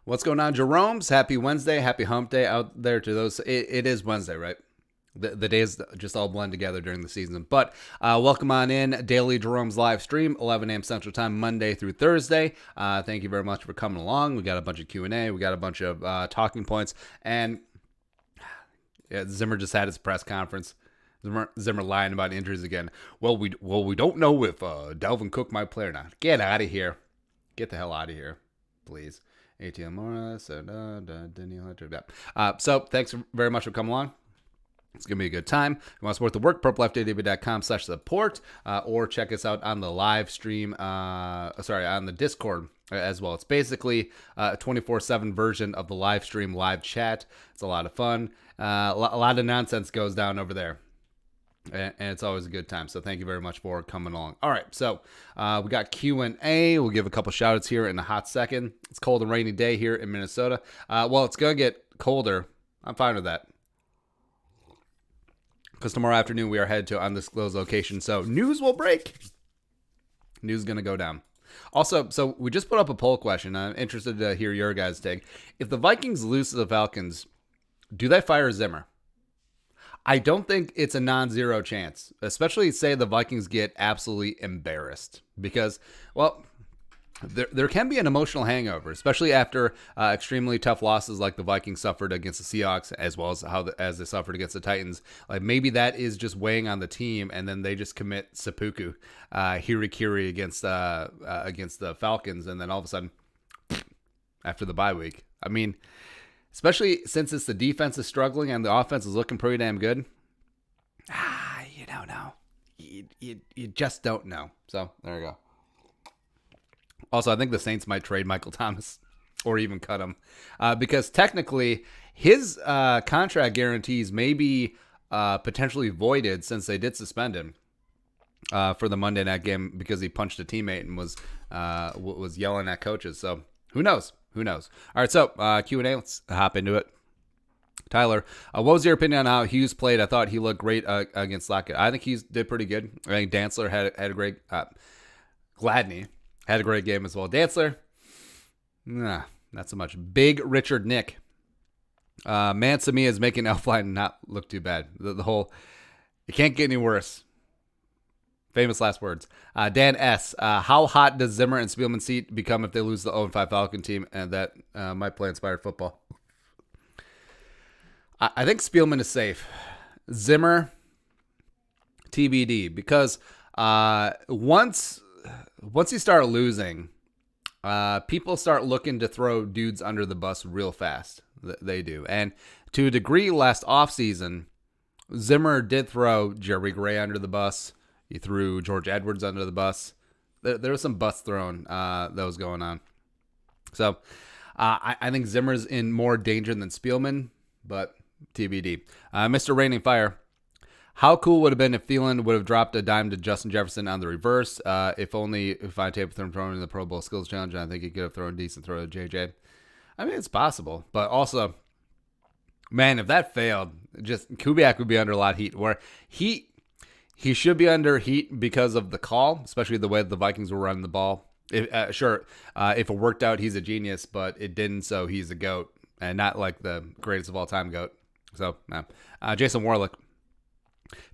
What's going on, Jeromes? Happy Wednesday. Happy hump day out there to those. It is Wednesday, right? The days just all blend together during the season. But welcome on in. Daily Jerome's live stream, 11 a.m. Central Time, Monday through Thursday. Thank you very much for coming along. We got a bunch of Q&A. We got a bunch of talking points. And Zimmer just had his press conference. Zimmer lying about injuries again. Well, we don't know if Dalvin Cook might play or not. Get out of here. Get the hell out of here, please. ATM Morris, Daniel Hunter. So thanks very much for coming along. It's going to be a good time. If you want to support the work, purpleftadb.com/support, or check us out on the live stream, on the Discord as well. It's basically a 24/7 version of the live stream live chat. It's a lot of fun. A lot of nonsense goes down over there. And it's always a good time. So thank you very much for coming along. All right, so we got Q&A. We'll give a couple shout outs here in a hot second. It's cold and rainy day here in Minnesota. Well, it's going to get colder. I'm fine with that. Because tomorrow afternoon we are headed to undisclosed location. So news will break. News is going to go down. Also, so we just put up a poll question. I'm interested to hear your guys' take. If the Vikings lose to the Falcons, do they fire Zimmer? I don't think it's a non-zero chance, especially say the Vikings get absolutely embarrassed because, well, there can be an emotional hangover, especially after extremely tough losses like the Vikings suffered against the Seahawks, as well as as they suffered against the Titans. Like maybe that is just weighing on the team, and then they just commit seppuku, hirikiri against the Falcons, and then all of a sudden, after the bye week, I mean. Especially since it's the defense is struggling and the offense is looking pretty damn good. You don't know. You just don't know. So, there you go. Also, I think the Saints might trade Michael Thomas or even cut him. Because technically, his contract guarantees may be potentially voided since they did suspend him for the Monday night game because he punched a teammate and was yelling at coaches. So, who knows? Who knows? All right, so Q&A, let's hop into it. Tyler, what was your opinion on how Hughes played? I thought he looked great against Lockett. I think Hughes did pretty good. I think Dantzler had a great Gladney had a great game as well. Dantzler, not so much. Big Richard Nick. Mansami is making Elfline not look too bad. The whole, it can't get any worse. Famous last words. Dan S. How hot does Zimmer and Spielman seat become if they lose the 0-5 Falcon team and that might play inspired football? I think Spielman is safe. Zimmer, TBD. Because once you start losing, people start looking to throw dudes under the bus real fast. They do. And to a degree, last offseason, Zimmer did throw Jerry Gray under the bus. He threw George Edwards under the bus. There was some bus thrown that was going on. So I think Zimmer's in more danger than Spielman, but TBD. Mr. Raining Fire, how cool would it have been if Thielen would have dropped a dime to Justin Jefferson on the reverse? If only if I taped him throwing in the Pro Bowl Skills Challenge, I think he could have thrown a decent throw to JJ. I mean, it's possible, but also, man, if that failed, just Kubiak would be under a lot of heat. Where he should be under heat because of the call, especially the way that the Vikings were running the ball. If it worked out, he's a genius, but it didn't, so he's a GOAT, and not like the greatest of all time GOAT. So, Jason Warlick,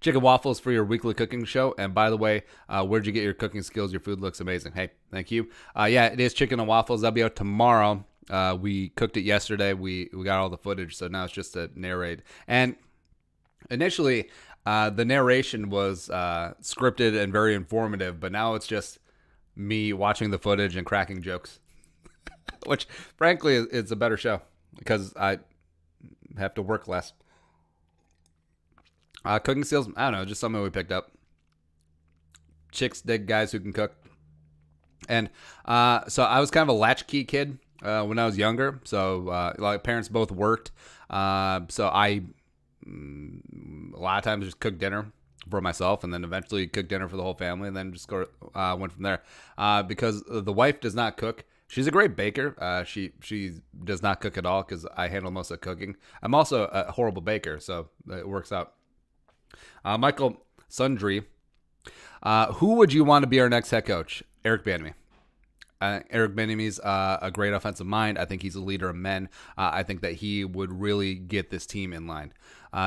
chicken waffles for your weekly cooking show. And by the way, where'd you get your cooking skills? Your food looks amazing. Hey, thank you. Yeah, it is chicken and waffles. That'll be out tomorrow. We cooked it yesterday. We got all the footage, so now it's just to narrate. And initially, the narration was scripted and very informative, but now it's just me watching the footage and cracking jokes, which frankly is a better show because I have to work less. Cooking skills, I don't know, just something we picked up. Chicks dig guys who can cook. And so I was kind of a latchkey kid when I was younger. So like parents both worked. So I a lot of times just cook dinner for myself and then eventually cook dinner for the whole family and then just went from there. Because the wife does not cook. She's a great baker. She does not cook at all because I handle most of the cooking. I'm also a horrible baker, so it works out. Michael Sundry, who would you want to be our next head coach? Eric Bieniemy. Eric Bieniemy's a great offensive mind. I think he's a leader of men. I think that he would really get this team in line.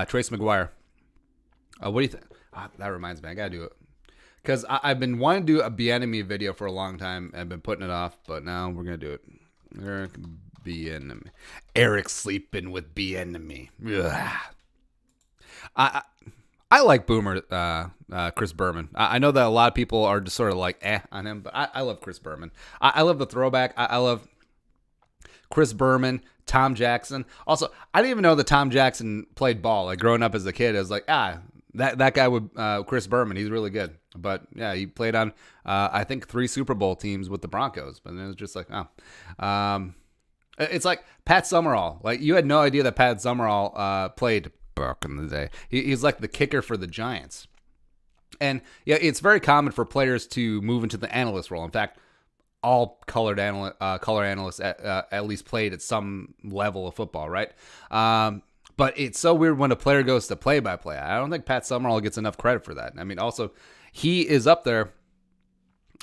Trace McGuire. What do you think? That reminds me. I got to do it. Because I've been wanting to do a Bieniemy video for a long time. I've been putting it off, but now we're going to do it. Eric Bieniemy. Eric sleeping with Bieniemy. I like Boomer, Chris Berman. I know that a lot of people are just sort of like on him, but I love Chris Berman. I love the throwback. I love Chris Berman, Tom Jackson. Also, I didn't even know that Tom Jackson played ball. Like growing up as a kid, I was like, that guy would Chris Berman. He's really good. But yeah, he played on I think 3 Super Bowl teams with the Broncos. But it was just like, it's like Pat Summerall. Like you had no idea that Pat Summerall played back in the day. He's like the kicker for the Giants. And yeah, it's very common for players to move into the analyst role. In fact, all color analysts at least played at some level of football, right? But it's so weird when a player goes to play-by-play. I don't think Pat Summerall gets enough credit for that. I mean, also, he is up there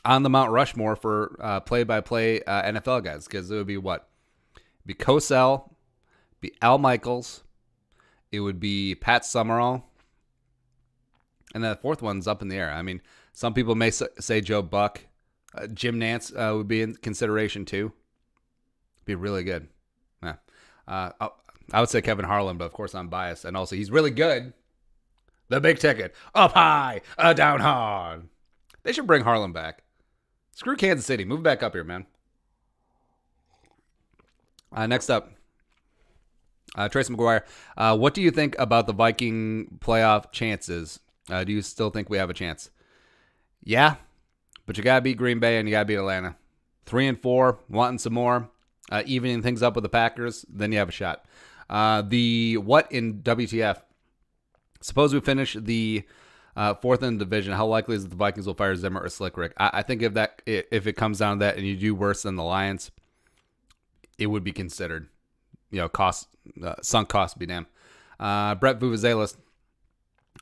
on the Mount Rushmore for play-by-play NFL guys, because it would be what? It'd be Cosell, be Al Michaels, it would be Pat Summerall, and then the fourth one's up in the air. I mean, some people may say Joe Buck. Jim Nantz would be in consideration too. Be really good. Yeah. I would say Kevin Harlan, but of course I'm biased. And also, he's really good. The big ticket. Up high, down hard. They should bring Harlan back. Screw Kansas City. Move back up here, man. Next up, Trace McGuire. What do you think about the Viking playoff chances? Do you still think we have a chance? Yeah, but you got to beat Green Bay and you got to beat Atlanta. 3-4, wanting some more. Evening things up with the Packers, then you have a shot. The what in WTF? Suppose we finish the fourth in the division. How likely is it the Vikings will fire Zimmer or Slick Rick? I think if it comes down to that and you do worse than the Lions, it would be considered. Sunk cost be damned. Brett Vuvuzelis.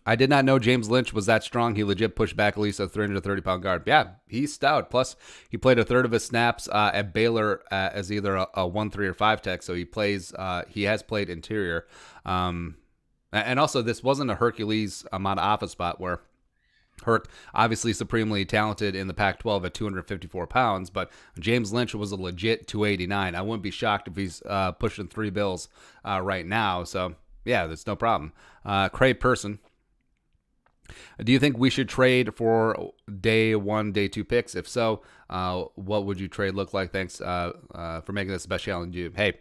I did not know James Lynch was that strong. He legit pushed back at least a 330-pound guard. Yeah, he's stout. Plus, he played a third of his snaps at Baylor as either a 1-3 or 5 tech. So he has played interior. And also, this wasn't a Hercules amount of office spot where Herc, obviously supremely talented in the Pac-12 at 254 pounds, but James Lynch was a legit 289. I wouldn't be shocked if he's pushing 3 bills right now. So, yeah, there's no problem. Craig Person. Do you think we should trade for day 1, day 2 picks? If so, what would you trade look like? Thanks for making this the best channel on YouTube. Hey,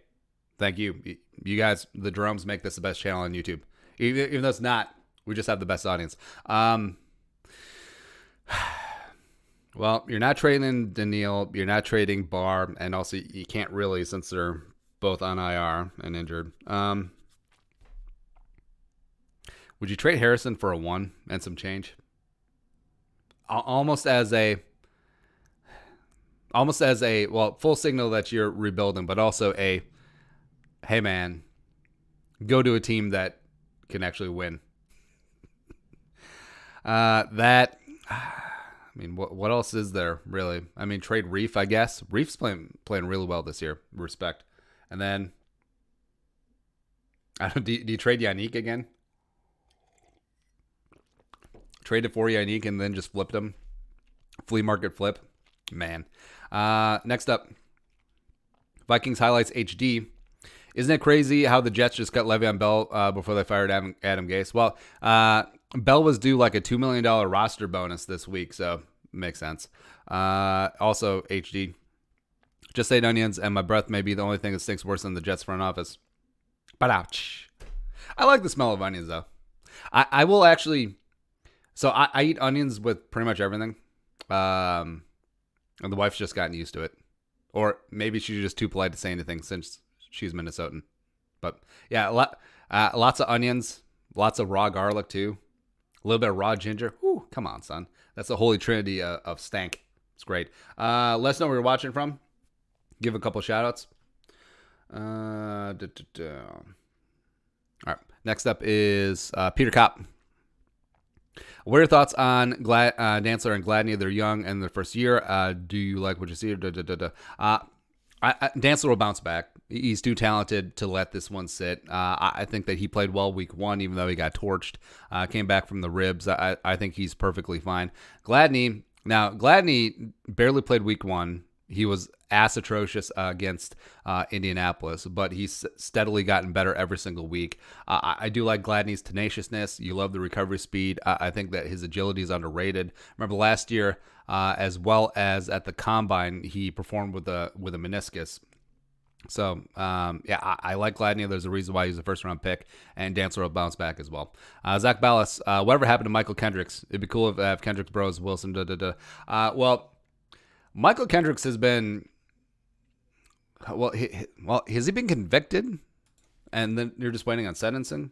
thank you. You guys, the Jeromes, make this the best channel on YouTube. Even though it's not, we just have the best audience. Well, you're not trading Daniil, you're not trading Barr, and also you can't really, since they're both on IR and injured. Would you trade Harrison for a 1 and some change? Almost as a full signal that you're rebuilding, but also hey man, go to a team that can actually win. I mean, what else is there really? I mean, trade Reef, I guess. Reef's playing really well this year. Respect. And then, do you trade Yannick again? Traded for Yannick and then just flipped him. Flea market flip. Man. Next up, Vikings highlights HD. Isn't it crazy how the Jets just cut Le'Veon Bell before they fired Adam Gase? Well, Bell was due like a $2 million roster bonus this week, so makes sense. Also, HD. Just ate onions, and my breath may be the only thing that stinks worse than the Jets front office. But ouch. I like the smell of onions, though. I will actually... So I eat onions with pretty much everything. And the wife's just gotten used to it. Or maybe she's just too polite to say anything since she's Minnesotan. But yeah, lots of onions. Lots of raw garlic, too. A little bit of raw ginger. Whew, come on, son. That's the holy trinity of stank. It's great. Let us know where you're watching from. Give a couple shout-outs. All right. Next up is Peter Kopp. What are your thoughts on Dantzler and Gladney? They're young and their first year. Do you like what you see? Dantzler will bounce back. He's too talented to let this one sit. I think that he played well week 1, even though he got torched. Came back from the ribs. I think he's perfectly fine. Gladney barely played week 1. He was ass atrocious against Indianapolis, but he's steadily gotten better every single week. I do like Gladney's tenaciousness. You love the recovery speed. I think that his agility is underrated. Remember last year, as well as at the combine, he performed with a meniscus. So, I like Gladney. There's a reason why he's a first-round pick, and Dantzler will bounce back as well. Zach Ballas, whatever happened to Michael Kendricks? It'd be cool if Kendricks, Bros, Wilson, well, Michael Kendricks has been, has he been convicted? And then you're just waiting on sentencing?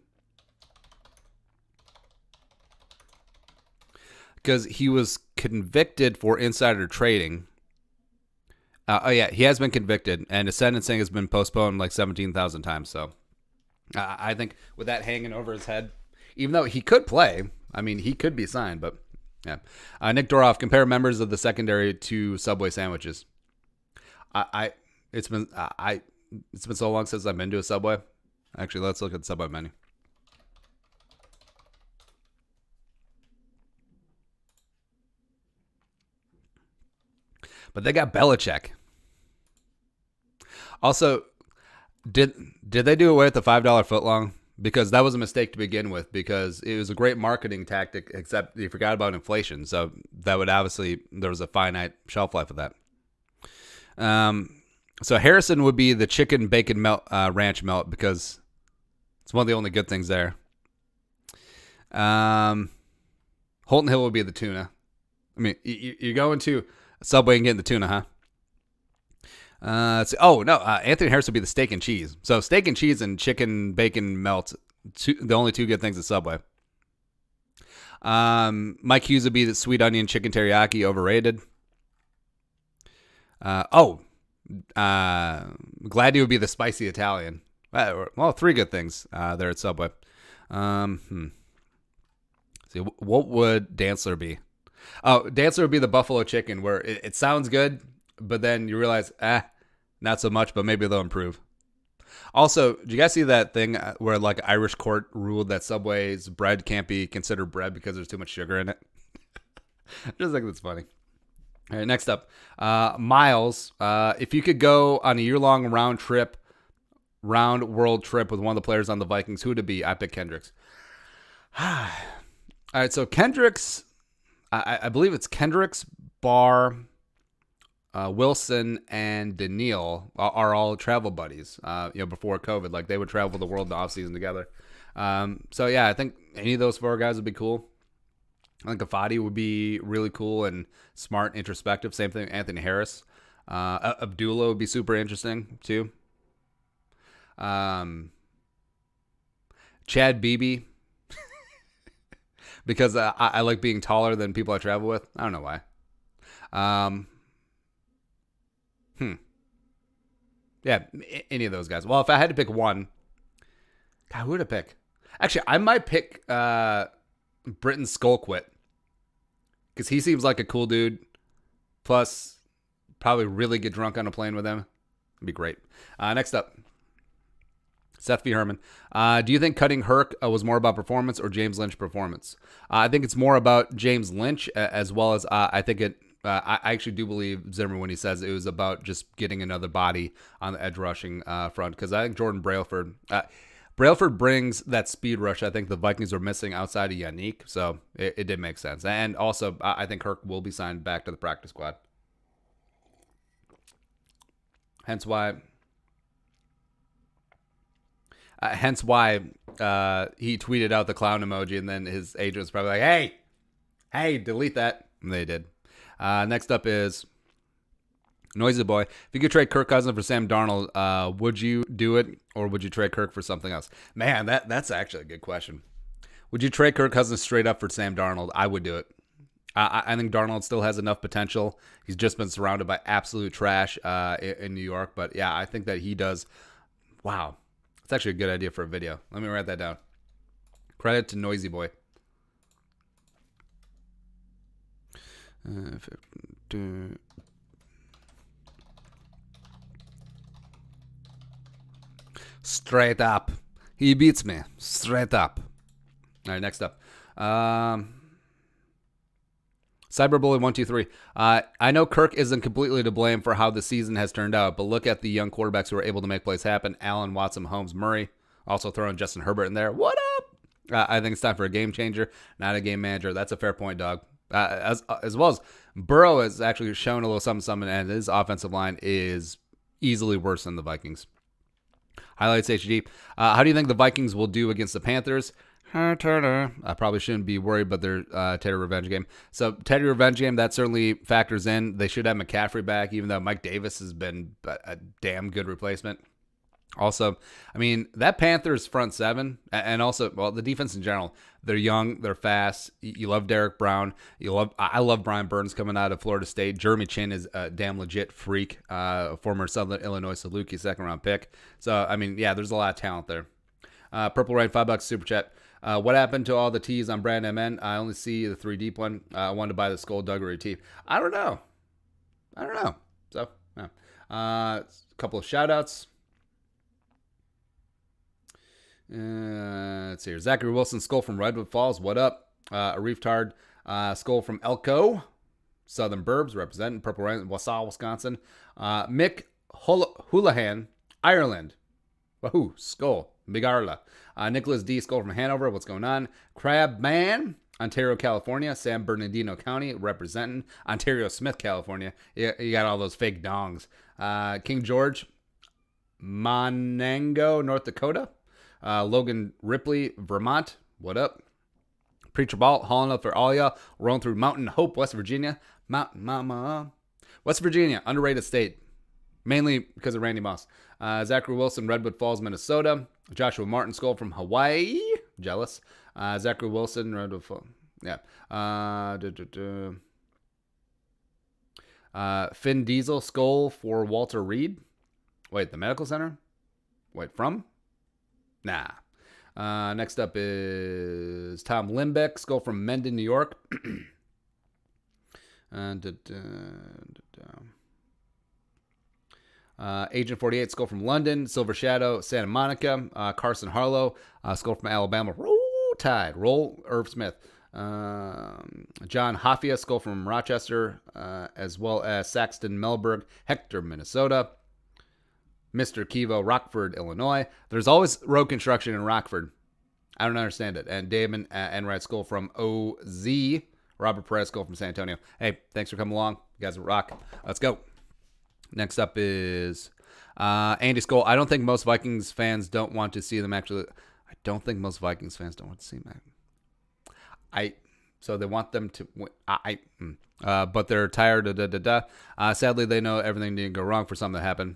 Because he was convicted for insider trading. He has been convicted, and his sentencing has been postponed like 17,000 times. So I think with that hanging over his head, even though he could play, I mean, he could be signed, but yeah. Nick Doroff, compare members of the secondary to Subway sandwiches. It's been so long since I've been to a Subway. Actually, let's look at the Subway menu. But they got Belichick. Also, did they do away with the $5 footlong? Because that was a mistake to begin with, because it was a great marketing tactic, except you forgot about inflation. So that would obviously, there was a finite shelf life of that. So Harrison would be the chicken bacon melt, ranch melt, because it's one of the only good things there. Holton Hill would be the tuna. I mean, you're going to Subway and getting the tuna, huh? Anthony Harris would be the steak and cheese. So steak and cheese and chicken bacon melt, the only two good things at Subway. Mike Hughes would be the sweet onion chicken teriyaki, overrated. Gladdy would be the spicy Italian. Well, 3 good things there at Subway. See, what would Dantzler be? Oh, Dantzler would be the buffalo chicken, where it sounds good, but then you realize, not so much, but maybe they'll improve. Also, did you guys see that thing where like Irish court ruled that Subway's bread can't be considered bread because there's too much sugar in it? I just think that's funny. All right, next up, Miles. If you could go on a year-long round world trip with one of the players on the Vikings, who would it be? I pick Kendricks. All right, so Kendricks, I believe it's Kendricks, Barr, Wilson, and Daniil are all travel buddies. Before COVID, like they would travel the world in the offseason together. So yeah, I think any of those 4 guys would be cool. I think Afadi would be really cool and smart, introspective. Same thing, Anthony Harris. Abdullah would be super interesting too. Chad Beebe, because I like being taller than people I travel with. I don't know why. Yeah, any of those guys. Well, if I had to pick one, God, who would I pick? Actually, I might pick Britton Skullquit, because he seems like a cool dude. Plus, probably really get drunk on a plane with him. It'd be great. Next up, Seth V. Herman. Do you think cutting Herc was more about performance or James Lynch performance? I think it's more about James Lynch, as well as I think it. I actually do believe Zimmer when he says it was about just getting another body on the edge rushing front, because I think Jordan Brailford brings that speed rush I think the Vikings are missing outside of Yannick, so it did make sense. And also, I think Herc will be signed back to the practice squad. Hence why he tweeted out the clown emoji, and then his agent was probably like, hey, delete that. And they did. Next up is Noisy Boy. If you could trade Kirk Cousins for Sam Darnold, would you do it, or would you trade Kirk for something else? Man, that's actually a good question. Would you trade Kirk Cousins straight up for Sam Darnold? I would do it. I think Darnold still has enough potential. He's just been surrounded by absolute trash in New York. But yeah, I think that he does. Wow. It's actually a good idea for a video. Let me write that down. Credit to Noisy Boy. Straight up. He beats me. Straight up. All right, next up. Cyberbully123. I know Kirk isn't completely to blame for how the season has turned out, but look at the young quarterbacks who are able to make plays happen. Allen, Watson, Holmes, Murray. Also throwing Justin Herbert in there. What up? I think it's time for a game changer, not a game manager. That's a fair point, dog. As well as Burrow has actually shown a little something, and his offensive line is easily worse than the Vikings. Highlights HD. How do you think the Vikings will do against the Panthers? I probably shouldn't be worried, but they're Teddy Revenge game. So Teddy Revenge game, that certainly factors in. They should have McCaffrey back, even though Mike Davis has been a damn good replacement. Also, I mean, that Panthers front seven, and also, well, the defense in general, they're young, they're fast. You love Derek Brown. I love Brian Burns coming out of Florida State. Jeremy Chin is a damn legit freak, former Southern Illinois Saluki second-round pick. So, I mean, yeah, there's a lot of talent there. Purple Rain, $5 super chat. What happened to all the tees on Brand MN? I only see the 3 deep one. I wanted to buy the Skullduggery tee. I don't know. So, yeah. A couple of shout-outs. Let's see here. Zachary Wilson, Skull from Redwood Falls. What up? Arif Tard, Skull from Elko. Southern Burbs, representing Purple Rain, Wausau, Wisconsin. Mick Houlihan, Ireland. Wahoo, Skull, Big Arla. Nicholas D, Skull from Hanover. What's going on? Crab Man, Ontario, California. San Bernardino County, representing Ontario Smith, California. You got all those fake dongs. King George, Monango, North Dakota. Logan Ripley, Vermont. What up? Preacher Ball, hauling up for all y'all. Rolling through Mountain Hope, West Virginia. Mountain Mama. West Virginia, underrated state. Mainly because of Randy Moss. Zachary Wilson, Redwood Falls, Minnesota. Joshua Martin, Skull from Hawaii. Jealous. Zachary Wilson, Redwood Falls. Yeah. Finn Diesel, Skull for Walter Reed. Wait, the medical center? Wait, from? Nah. Next up is Tom Limbeck, Skull from Mendon, New York. Agent 48, Skull from London. Silver Shadow, Santa Monica. Carson Harlow, Skull from Alabama. Roll Tide. Roll Irv Smith. John Hoffia, Skull from Rochester, as well as Saxton Melberg, Hector, Minnesota. Mr. Kivo, Rockford, Illinois. There's always road construction in Rockford. I don't understand it. And Damon Enright, Skull from OZ. Robert Perez, Skull from San Antonio. Hey, thanks for coming along. You guys rock. Let's go. Next up is Andy Skull. I don't think most Vikings fans don't want to see them actually. I don't think most Vikings fans don't want to see them. So they want them to win. But they're tired. Sadly, they know everything didn't go wrong for something that happened.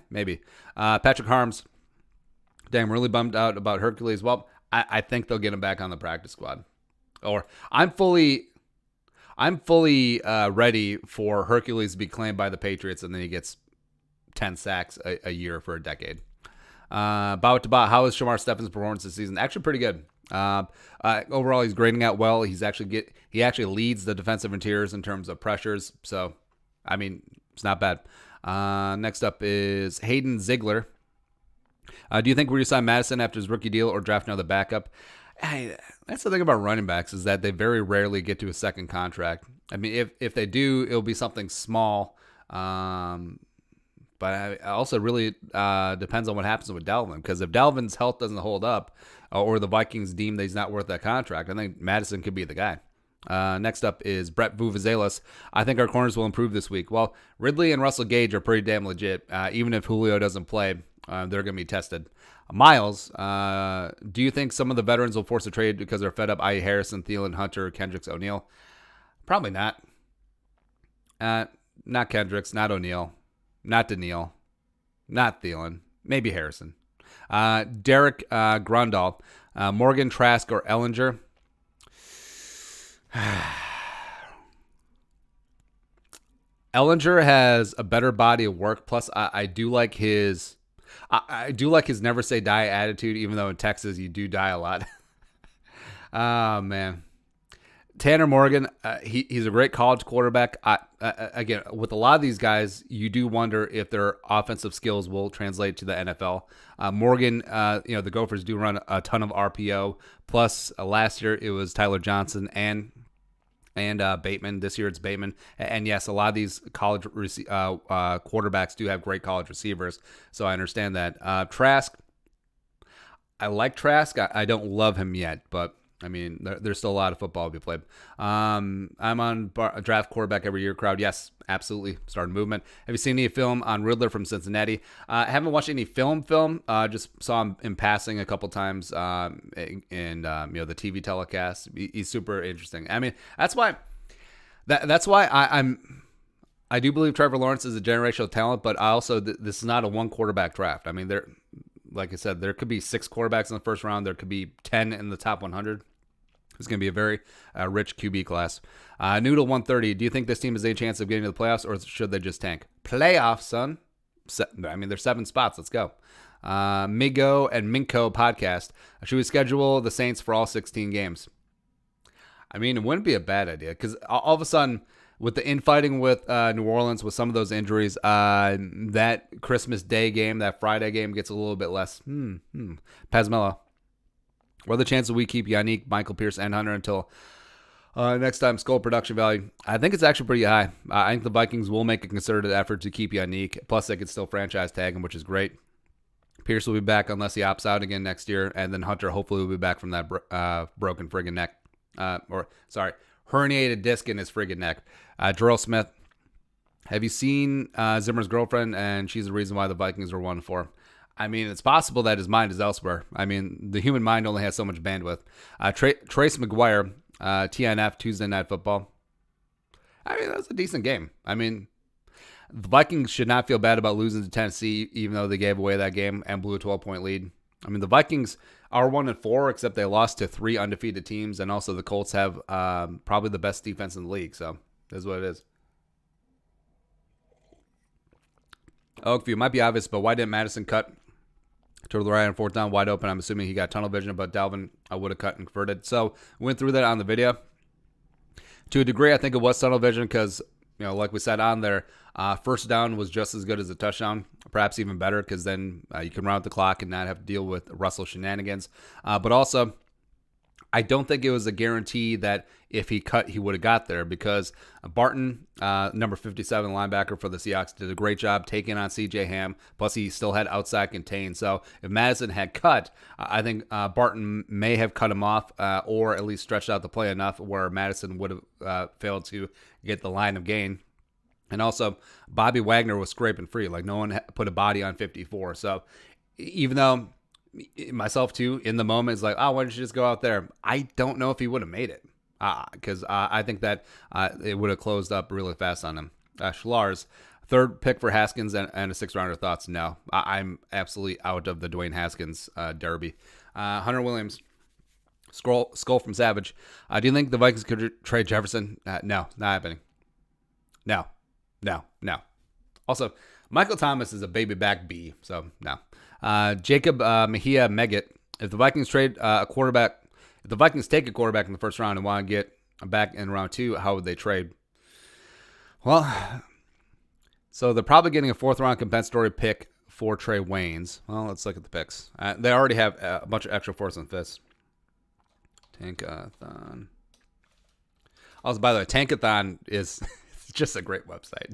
Maybe. Patrick Harms. Damn, really bummed out about Hercules. Well, I think they'll get him back on the practice squad. Or I'm fully ready for Hercules to be claimed by the Patriots, and then he gets 10 sacks a year for a decade. Bout to how is Shamar Stephen's performance this season? Actually, pretty good. Overall, he's grading out well. He actually leads the defensive interiors in terms of pressures. So, I mean, it's not bad. Next up is Hayden Ziegler. Do you think we resign Madison after his rookie deal or draft another backup? That's the thing about running backs is that they very rarely get to a second contract. I mean, if they do, it'll be something small. But it also really depends on what happens with Dalvin. Because if Dalvin's health doesn't hold up or the Vikings deem that he's not worth that contract, I think Madison could be the guy. Next up is Brett Vuvuzelas. I think our corners will improve this week. Well, Ridley and Russell Gage are pretty damn legit. Even if Julio doesn't play, they're going to be tested. Miles, do you think some of the veterans will force a trade because they're fed up, i.e. Harrison, Thielen, Hunter, Kendricks, O'Neal? Probably not. Not Kendricks, not O'Neal, not Daniil, not Thielen, maybe Harrison. Derek Grundall, Morgan, Trask, or Ellinger. Ellinger has a better body of work. Plus, I do like his never say die attitude, even though in Texas you do die a lot. Oh, man. Tanner Morgan, he's a great college quarterback. Again, with a lot of these guys, you do wonder if their offensive skills will translate to the NFL. Morgan, the Gophers do run a ton of RPO. Plus, last year it was Tyler Johnson and Bateman. This year it's Bateman. And yes, a lot of these college quarterbacks do have great college receivers, so I understand that. Trask, I like Trask. I don't love him yet, but I mean, there's still a lot of football to be played. I'm on draft quarterback every year crowd. Yes, absolutely. Starting movement. Have you seen any film on Riddler from Cincinnati? I haven't watched any film. Just saw him in passing a couple times in the TV telecast. He's super interesting. I mean, that's why I do believe Trevor Lawrence is a generational talent, but I also this is not a one quarterback draft. I mean, like I said, there could be 6 quarterbacks in the first round. There could be 10 in the top 100. It's going to be a very rich QB class. Noodle 130. Do you think this team has a chance of getting to the playoffs, or should they just tank? Playoffs, son. I mean, there's 7 spots. Let's go. Migo and Minko podcast. Should we schedule the Saints for all 16 games? I mean, it wouldn't be a bad idea because all of a sudden, with the infighting with New Orleans, with some of those injuries, that Christmas Day game, that Friday game gets a little bit less. Pazmello. What are the chances we keep Yannick, Michael Pierce, and Hunter until next time? Skull production value. I think it's actually pretty high. I think the Vikings will make a concerted effort to keep Yannick. Plus, they could still franchise tag him, which is great. Pierce will be back unless he opts out again next year. And then Hunter hopefully will be back from that broken friggin' neck. Herniated disc in his friggin' neck. Jerome Smith. Have you seen Zimmer's girlfriend? And she's the reason why the Vikings are 1-4. I mean, it's possible that his mind is elsewhere. I mean, the human mind only has so much bandwidth. Trace McGuire, TNF, Tuesday Night Football. I mean, that was a decent game. I mean, the Vikings should not feel bad about losing to Tennessee, even though they gave away that game and blew a 12-point lead. I mean, the Vikings are 1-4, except they lost to 3 undefeated teams, and also the Colts have probably the best defense in the league. So, that's what it is. Oakview, might be obvious, but why didn't Madison cut to the right on 4th down, wide open? I'm assuming he got tunnel vision, but Dalvin I would have cut and converted. So, went through that on the video. To a degree, I think it was tunnel vision because, like we said on there, first down was just as good as a touchdown, perhaps even better because then you can run out the clock and not have to deal with Russell shenanigans. But also, I don't think it was a guarantee that if he cut, he would have got there because Barton, number 57 linebacker for the Seahawks, did a great job taking on C.J. Ham. Plus, he still had outside contain. So if Madison had cut, I think Barton may have cut him off or at least stretched out the play enough where Madison would have failed to get the line of gain. And also, Bobby Wagner was scraping free. Like, no one put a body on 54. So even though myself too in the moment is like, oh, why don't you just go out there? I don't know if he would have made it because I think that it would have closed up really fast on him. Schlar's 3rd pick for Haskins and a 6th rounder. Thoughts? No, I'm absolutely out of the Dwayne Haskins derby. Hunter Williams, skull from Savage. Do you think the Vikings could trade Jefferson? No, not happening. No. Also, Michael Thomas is a baby back B, so no. Jacob Mejia Meggett. If the Vikings trade a quarterback, if the Vikings take a quarterback in the first round and want to get back in round 2, how would they trade? Well, so they're probably getting a 4th round compensatory pick for Trey Waynes. Well, let's look at the picks. They already have a bunch of extra 4ths and 5ths. Tankathon. Also, by the way, Tankathon is just a great website.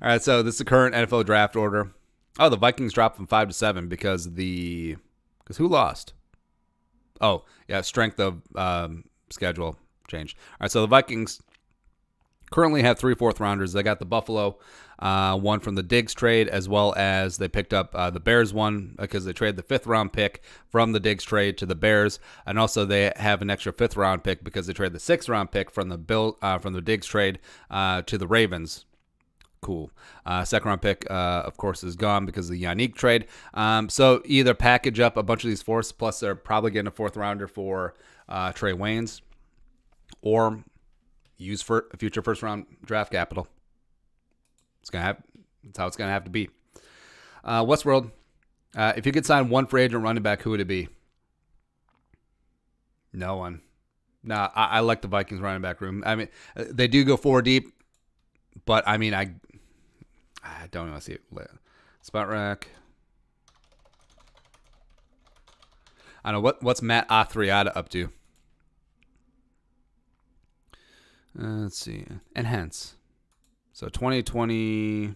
All right, so this is the current NFL draft order. Oh, the Vikings dropped from 5 to 7 because who lost? Oh, yeah, strength of schedule changed. All right, so the Vikings currently have 3 4th rounders. They got the Buffalo one from the Diggs trade, as well as they picked up the Bears one because they traded the 5th round pick from the Diggs trade to the Bears, and also they have an extra 5th round pick because they traded the 6th round pick from the Diggs trade to the Ravens. Cool. 2nd round pick, of course, is gone because of the Yannick trade. So either package up a bunch of these 4ths, plus they're probably getting a 4th rounder for Trey Waynes, or use for future 1st round draft capital. That's how it's gonna have to be. Westworld, if you could sign one free agent running back, who would it be? No one. Nah, I like the Vikings running back room. I mean, they do go 4 deep, but I mean, I don't want to see it. Spot rack. I don't know what's Matt Athriata up to. Let's see. Enhance. So 2020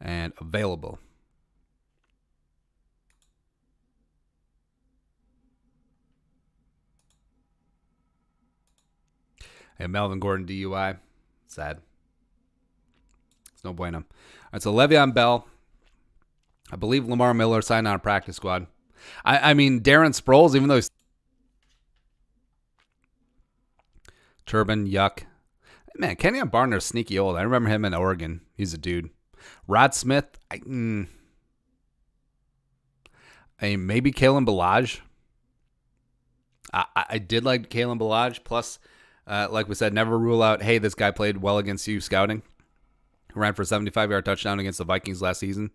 and available. Hey, Melvin Gordon DUI. Sad. It's no bueno. All right, so Le'Veon Bell. I believe Lamar Miller signed on a practice squad. I mean, Darren Sproles, even though he's Turbin, yuck. Man, Kenyon Barner's sneaky old. I remember him in Oregon. He's a dude. Rod Smith. Maybe Kalen Ballage. I did like Kalen Ballage. Plus, like we said, never rule out, hey, this guy played well against you scouting. Ran for a 75-yard touchdown against the Vikings last season.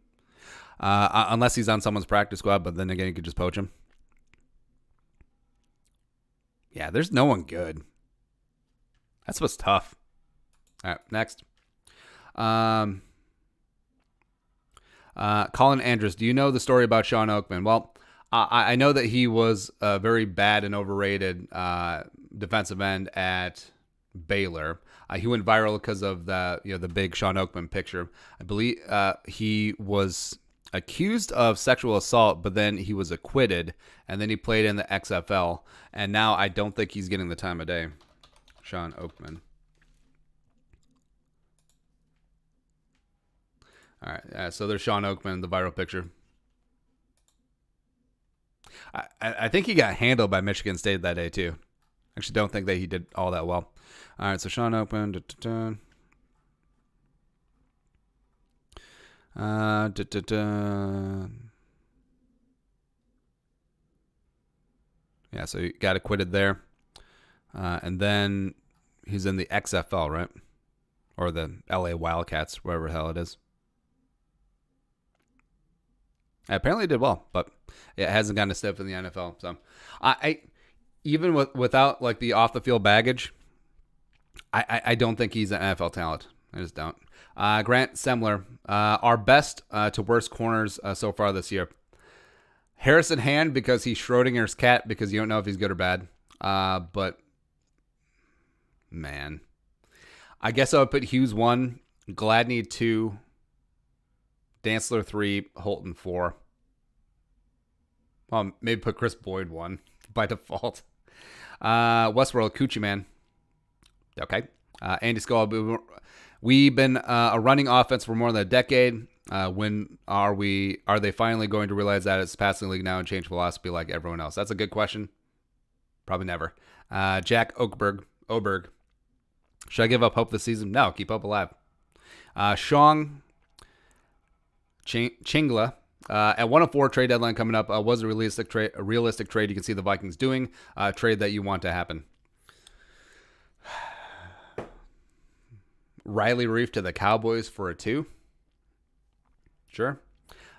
Unless he's on someone's practice squad, but then again, you could just poach him. Yeah, there's no one good. That's what's tough. All right, next. Colin Andrews, do you know the story about Sean Oakman? Well, I know that he was a very bad and overrated defensive end at Baylor. He went viral because of the big Sean Oakman picture. I believe he was accused of sexual assault, but then he was acquitted, and then he played in the XFL, and now I don't think he's getting the time of day. Sean Oakman. All right, so there's Sean Oakman, the viral picture. I think he got handled by Michigan State that day, too. Actually, don't think that he did all that well. All right, so Sean Oakman. Yeah, so he got acquitted there. And then he's in the XFL, right? Or the LA Wildcats, wherever the hell it is. Apparently he did well, but it hasn't gotten a sniff in the NFL. So I even without like the off the field baggage, I don't think he's an NFL talent. I just don't. Grant Semler, our best to worst corners so far this year. Harrison Hand, because he's Schrodinger's cat, because you don't know if he's good or bad. But man, I guess I would put Hughes 1, Gladney 2, Dantzler 3, Holton 4. Maybe put Chris Boyd 1 by default. Westworld Coochie Man. Okay. Andy Skull. We've been a running offense for more than a decade. When are they finally going to realize that it's passing league now and change philosophy like everyone else? That's a good question. Probably never. Jack Oberg. Should I give up hope this season? No, keep hope alive. Shong Chingla. At 104 trade deadline coming up, was a realistic trade you can see the Vikings doing, trade that you want to happen. Riley Reef to the Cowboys for a 2. Sure.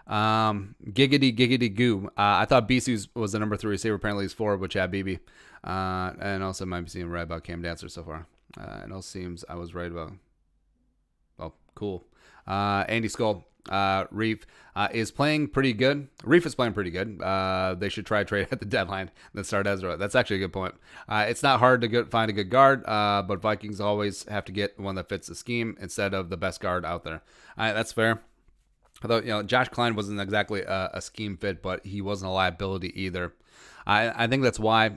Giggity goo. I thought Bisu was the number 3 receiver. Apparently he's 4 with Chad Beebe. And also might be seeing right about Cam Dantzler so far. It all seems I was right about. Well, cool. Andy Skull. Reef is playing pretty good. Reef is playing pretty good. They should try a trade at the deadline and start Ezra. That's actually a good point. It's not hard to find a good guard, but Vikings always have to get one that fits the scheme instead of the best guard out there. That's fair. Although, Josh Klein wasn't exactly a scheme fit, but he wasn't a liability either. I think that's why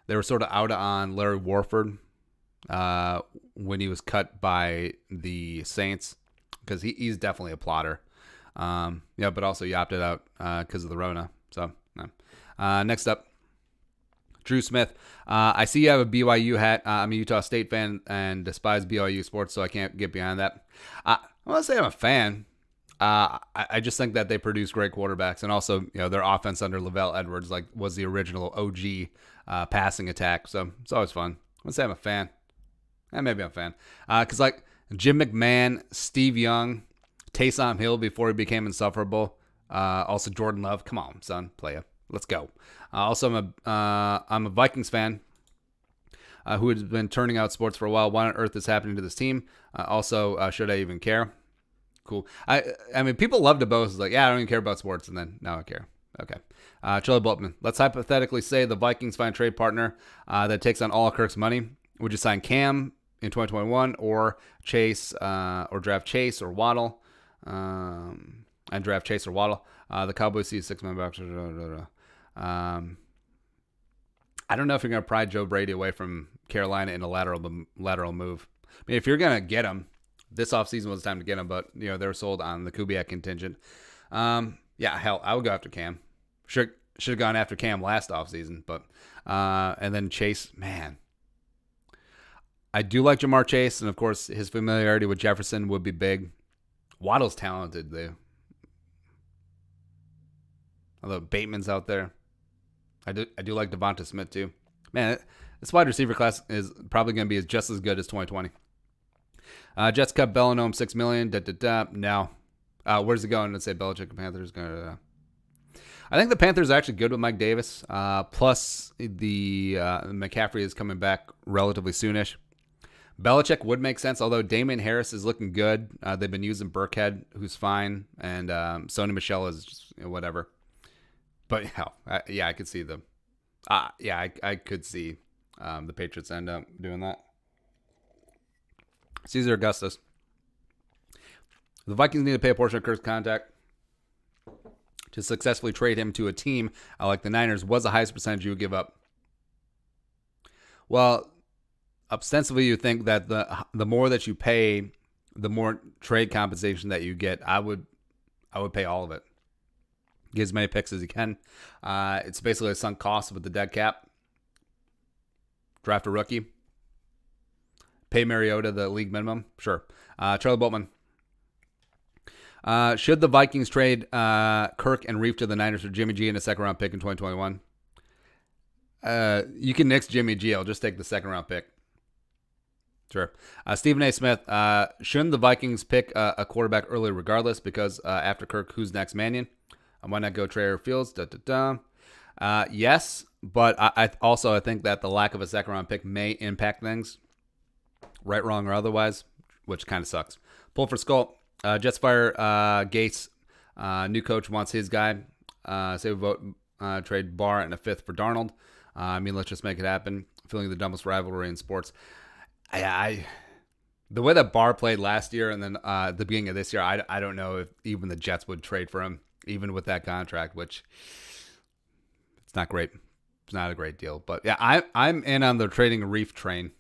they were sort of out on Larry Warford when he was cut by the Saints, because he's definitely a plotter. But also he opted out because of the Rona. So, no. Next up, Drew Smith. I see you have a BYU hat. I'm a Utah State fan and despise BYU sports, so I can't get behind that. I want to say I'm a fan. I just think that they produce great quarterbacks, and also their offense under Lavelle Edwards was the original OG passing attack. So it's always fun. I'm gonna say I'm a fan. Maybe I'm a fan because Jim McMahon, Steve Young, Taysom Hill before he became insufferable. Also Jordan Love. Come on, son, play it. Let's go. Also, I'm a Vikings fan who has been turning out sports for a while. Why on earth is happening to this team? Also, should I even care? Cool. I mean, people love to boast. Like, yeah, I don't even care about sports. And then, now I care. Okay. Charlie Boltman. Let's hypothetically say the Vikings find a trade partner that takes on all of Kirk's money. Would you sign Cam in 2021 or Chase or draft Chase or Waddle? And draft Chase or Waddle. The Cowboys see $6 million. I don't know if you're going to pry Joe Brady away from Carolina in a lateral move. I mean, if you're going to get him, this offseason was the time to get him, but they were sold on the Kubiak contingent. Yeah, hell, I would go after Cam. Should have gone after Cam last offseason, but and then Chase, man. I do like Jamar Chase, and of course his familiarity with Jefferson would be big. Waddle's talented, though. Although Bateman's out there. I do like Devonta Smith too. Man, this wide receiver class is probably going to be just as good as 2020. Jets cut Bellingham $6 million. No. Where's it going? Let's say Belichick and Panthers going to. I think the Panthers are actually good with Mike Davis. Plus the McCaffrey is coming back relatively soonish. Belichick would make sense, although Damian Harris is looking good. They've been using Burkhead, who's fine, and Sony Michel is just, whatever. But hell, I could see the. I could see the Patriots end up doing that. Caesar Augustus. The Vikings need to pay a portion of Kirk's contract to successfully trade him to a team like the Niners. What's the highest percentage you would give up? Well, ostensibly you think that the more that you pay, the more trade compensation that you get. I would pay all of it. Get as many picks as you can. It's basically a sunk cost with the dead cap. Draft a rookie. Pay Mariota the league minimum. Sure. Charlie Boltman. Should the Vikings trade Kirk and Reef to the Niners for Jimmy G and a second-round pick in 2021? You can nix Jimmy G. I'll just take the second-round pick. Sure. Stephen A. Smith. Shouldn't the Vikings pick a quarterback early regardless? Because after Kirk, who's next? Mannion? Why not go Trader Fields? Yes, but I think that the lack of a second-round pick may impact things, right, wrong, or otherwise, which kind of sucks. Pull for Skull. Jets fire Gates. New coach wants his guy. Say we vote trade Barr and a fifth for Darnold. Let's just make it happen. Feeling the dumbest rivalry in sports. The way that Barr played last year and then at the beginning of this year, I don't know if even the Jets would trade for him, even with that contract, which it's not great. It's not a great deal. But yeah, I'm in on the trading Reef train.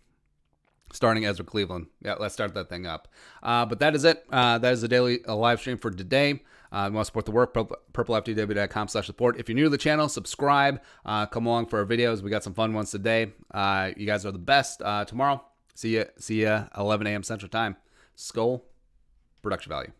Starting Ezra Cleveland. Yeah, let's start that thing up. But that is it. That is the daily live stream for today. You want to support the work, purpleftw.com/support. If you're new to the channel, subscribe. Come along for our videos. We got some fun ones today. You guys are the best. Tomorrow, see ya 11 a.m. Central Time. Skull, production value.